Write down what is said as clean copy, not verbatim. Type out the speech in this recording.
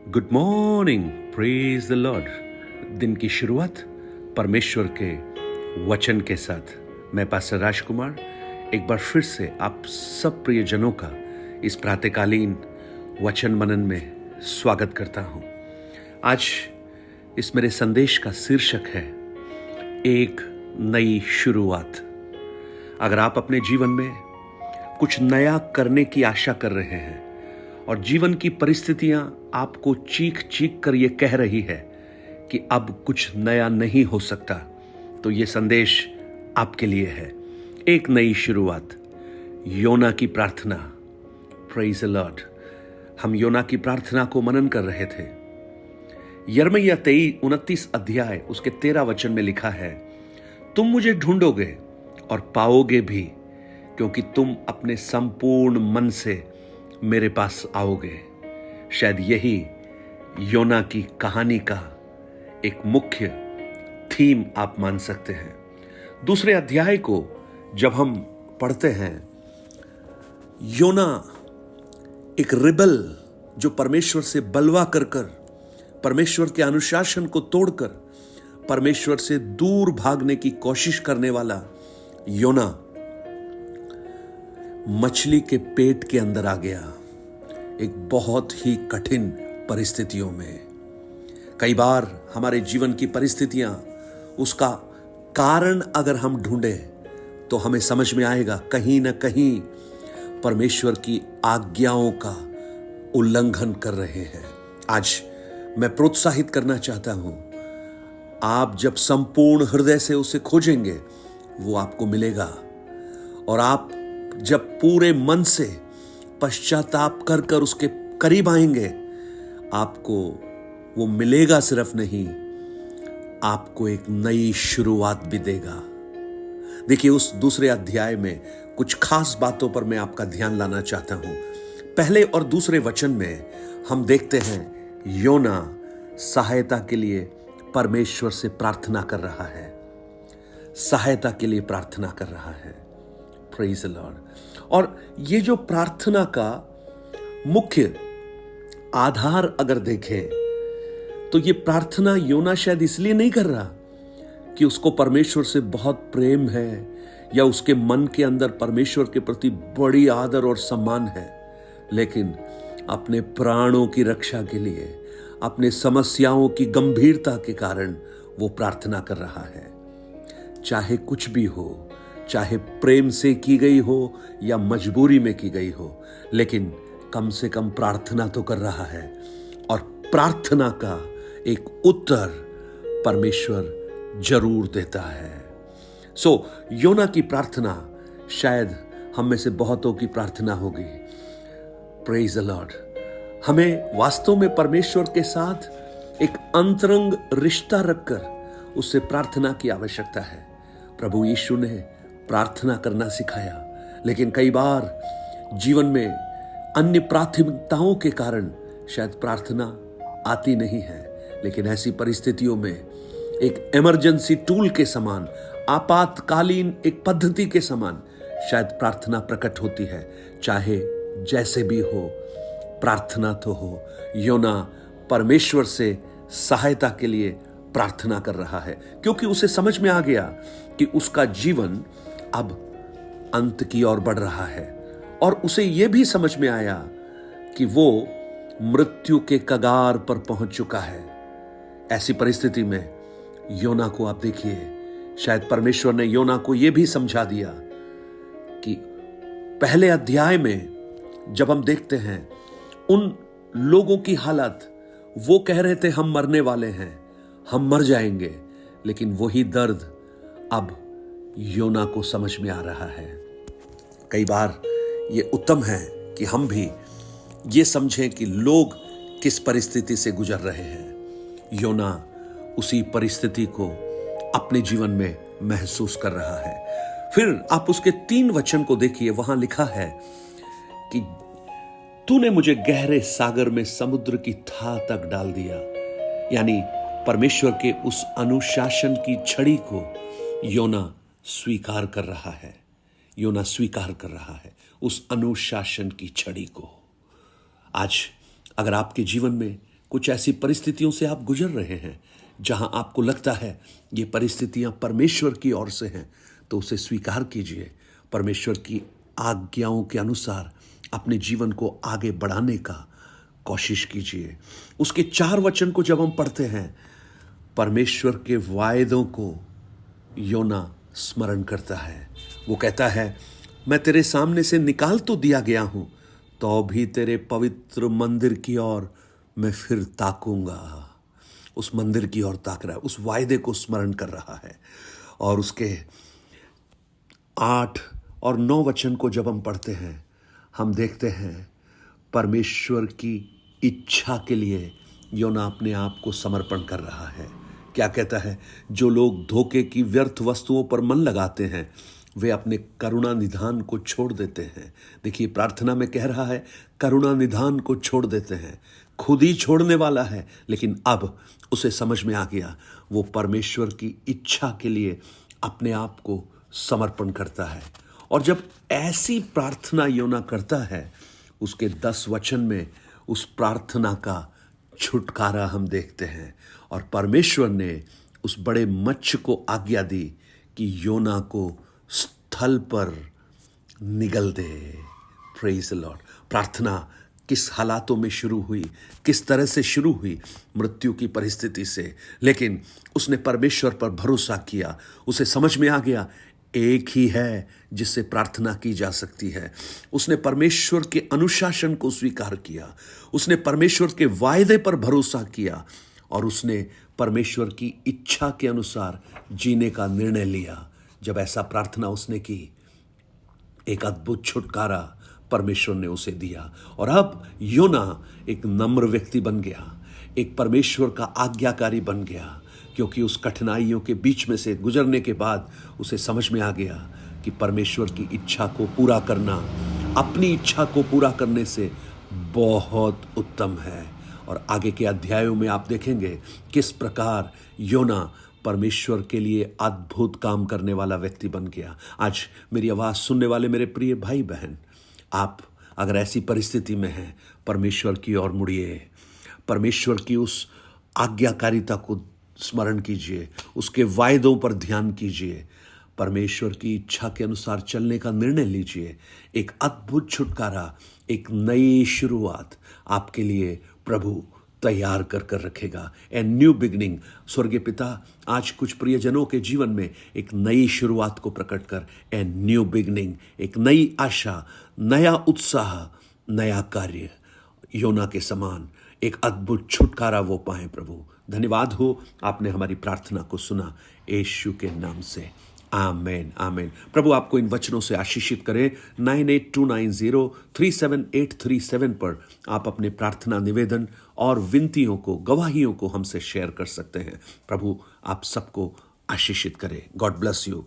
Good morning, praise the Lord. दिन की शुरुआत परमेश्वर के वचन के साथ मैं पास्टर राजकुमार एक बार फिर से आप सब प्रियजनों का इस प्रातःकालीन वचन मनन में स्वागत करता हूं। आज इस मेरे संदेश का शीर्षक है एक नई शुरुआत। अगर आप अपने जीवन में कुछ नया करने की आशा कर रहे हैं और जीवन की परिस्थितियां आपको चीख चीख कर ये कह रही है कि अब कुछ नया नहीं हो सकता, तो ये संदेश आपके लिए है। एक नई शुरुआत, योना की प्रार्थना। Praise the Lord. हम योना की प्रार्थना को मनन कर रहे थे। यिर्मयाह 29 अध्याय उसके 13 वचन में लिखा है, तुम मुझे ढूंढोगे और पाओगे भी, क्योंकि तुम अपने संपूर्ण मन से मेरे पास आओगे। शायद यही योना की कहानी का एक मुख्य थीम आप मान सकते हैं। दूसरे अध्याय को जब हम पढ़ते हैं, योना एक रिबल जो परमेश्वर से बलवा कर परमेश्वर के अनुशासन को तोड़कर परमेश्वर से दूर भागने की कोशिश करने वाला योना मछली के पेट के अंदर आ गया, एक बहुत ही कठिन परिस्थितियों में। कई बार हमारे जीवन की परिस्थितियां, उसका कारण अगर हम ढूंढें तो हमें समझ में आएगा कहीं ना कहीं परमेश्वर की आज्ञाओं का उल्लंघन कर रहे हैं। आज मैं प्रोत्साहित करना चाहता हूं, आप जब संपूर्ण हृदय से उसे खोजेंगे वो आपको मिलेगा, और आप जब पूरे मन से पश्चाताप कर उसके करीब आएंगे, आपको वो मिलेगा सिर्फ नहीं, आपको एक नई शुरुआत भी देगा। देखिए, उस दूसरे अध्याय में कुछ खास बातों पर मैं आपका ध्यान लाना चाहता हूं। पहले और दूसरे वचन में हम देखते हैं योना सहायता के लिए परमेश्वर से प्रार्थना कर रहा है, सहायता के लिए प्रार्थना कर रहा है। Praise the Lord. और ये जो प्रार्थना का मुख्य आधार अगर देखें तो ये प्रार्थना योना शायद इसलिए नहीं कर रहा कि उसको परमेश्वर से बहुत प्रेम है या उसके मन के अंदर परमेश्वर के प्रति बड़ी आदर और सम्मान है, लेकिन अपने प्राणों की रक्षा के लिए, अपने समस्याओं की गंभीरता के कारण वो प्रार्थना कर रहा है। चाहे कुछ भी हो, चाहे प्रेम से की गई हो या मजबूरी में की गई हो, लेकिन कम से कम प्रार्थना तो कर रहा है, और प्रार्थना का एक उत्तर परमेश्वर जरूर देता है। योना की प्रार्थना शायद हम में से बहुतों की प्रार्थना होगी। Praise the Lord. हमें वास्तव में परमेश्वर के साथ एक अंतरंग रिश्ता रखकर उससे प्रार्थना की आवश्यकता है। प्रभु यीशु ने प्रार्थना करना सिखाया, लेकिन कई बार जीवन में अन्य प्राथमिकताओं के कारण शायद प्रार्थना आती नहीं है, लेकिन ऐसी परिस्थितियों में एक इमरजेंसी टूल के समान, आपातकालीन एक पद्धति के समान शायद प्रार्थना प्रकट होती है। चाहे जैसे भी हो, प्रार्थना तो हो। योना परमेश्वर से सहायता के लिए प्रार्थना कर रहा है, क्योंकि उसे समझ में आ गया कि उसका जीवन अब अंत की ओर बढ़ रहा है, और उसे यह भी समझ में आया कि वो मृत्यु के कगार पर पहुंच चुका है। ऐसी परिस्थिति में योना को आप देखिए, शायद परमेश्वर ने योना को यह भी समझा दिया कि पहले अध्याय में जब हम देखते हैं उन लोगों की हालत, वो कह रहे थे हम मरने वाले हैं, हम मर जाएंगे, लेकिन वही दर्द अब योना को समझ में आ रहा है। कई बार ये उत्तम है कि हम भी ये समझें कि लोग किस परिस्थिति से गुजर रहे हैं। योना उसी परिस्थिति को अपने जीवन में महसूस कर रहा है। फिर आप उसके 3 वचन को देखिए, वहां लिखा है कि तूने मुझे गहरे सागर में समुद्र की थाह तक डाल दिया। यानी परमेश्वर के उस अनुशासन की छड़ी को योना स्वीकार कर रहा है। योना स्वीकार कर रहा है उस अनुशासन की छड़ी को। आज अगर आपके जीवन में कुछ ऐसी परिस्थितियों से आप गुजर रहे हैं जहां आपको लगता है ये परिस्थितियां परमेश्वर की ओर से हैं, तो उसे स्वीकार कीजिए। परमेश्वर की आज्ञाओं के अनुसार अपने जीवन को आगे बढ़ाने का कोशिश कीजिए। उसके 4 वचन को जब हम पढ़ते हैं, परमेश्वर के वायदों को योना स्मरण करता है। वो कहता है, मैं तेरे सामने से निकाल तो दिया गया हूं, तो भी तेरे पवित्र मंदिर की ओर मैं फिर ताकूंगा। उस मंदिर की ओर ताक रहा है, उस वायदे को स्मरण कर रहा है। और उसके 8 और 9 वचन को जब हम पढ़ते हैं, हम देखते हैं परमेश्वर की इच्छा के लिए योना अपने आप को समर्पण कर रहा है। क्या कहता है? जो लोग धोखे की व्यर्थ वस्तुओं पर मन लगाते हैं, वे अपने करुणा निधान को छोड़ देते हैं। देखिए, प्रार्थना में कह रहा है करुणा निधान को छोड़ देते हैं। खुद ही छोड़ने वाला है, लेकिन अब उसे समझ में आ गया, वो परमेश्वर की इच्छा के लिए अपने आप को समर्पण करता है। और जब ऐसी प्रार्थना योना करता है, उसके 10 वचन में उस प्रार्थना का छुटकारा हम देखते हैं। और परमेश्वर ने उस बड़े मत्स्य को आज्ञा दी कि योना को स्थल पर निगल दे। Praise the Lord. प्रार्थना किस हालातों में शुरू हुई, किस तरह से शुरू हुई? मृत्यु की परिस्थिति से, लेकिन उसने परमेश्वर पर भरोसा किया। उसे समझ में आ गया एक ही है जिससे प्रार्थना की जा सकती है। उसने परमेश्वर के अनुशासन को स्वीकार किया, उसने परमेश्वर के वायदे पर भरोसा किया और उसने परमेश्वर की इच्छा के अनुसार जीने का निर्णय लिया। जब ऐसा प्रार्थना उसने की, एक अद्भुत छुटकारा परमेश्वर ने उसे दिया। और अब योना एक नम्र व्यक्ति बन गया, एक परमेश्वर का आज्ञाकारी बन गया, क्योंकि उस कठिनाइयों के बीच में से गुजरने के बाद उसे समझ में आ गया कि परमेश्वर की इच्छा को पूरा करना अपनी इच्छा को पूरा करने से बहुत उत्तम है। और आगे के अध्यायों में आप देखेंगे किस प्रकार योना परमेश्वर के लिए अद्भुत काम करने वाला व्यक्ति बन गया। आज मेरी आवाज़ सुनने वाले मेरे प्रिय भाई बहन, आप अगर ऐसी परिस्थिति में हैं, परमेश्वर की ओर मुड़िए, परमेश्वर की उस आज्ञाकारिता को स्मरण कीजिए, उसके वायदों पर ध्यान कीजिए, परमेश्वर की इच्छा के अनुसार चलने का निर्णय लीजिए। एक अद्भुत छुटकारा, एक नई शुरुआत आपके लिए प्रभु तैयार कर कर रखेगा। A new beginning. स्वर्गीय पिता, आज कुछ प्रियजनों के जीवन में एक नई शुरुआत को प्रकट कर, ए न्यू बिगनिंग, एक नई आशा, नया उत्साह, नया कार्य, योना के समान एक अद्भुत छुटकारा वो पाएं। प्रभु धन्यवाद हो, आपने हमारी प्रार्थना को सुना, यीशु के नाम से आमेन आमेन। प्रभु आपको इन वचनों से आशीषित करे। 9829037837 पर आप अपने प्रार्थना निवेदन और विनतियों को, गवाहियों को हमसे शेयर कर सकते हैं। प्रभु आप सबको आशीषित करे। God bless you.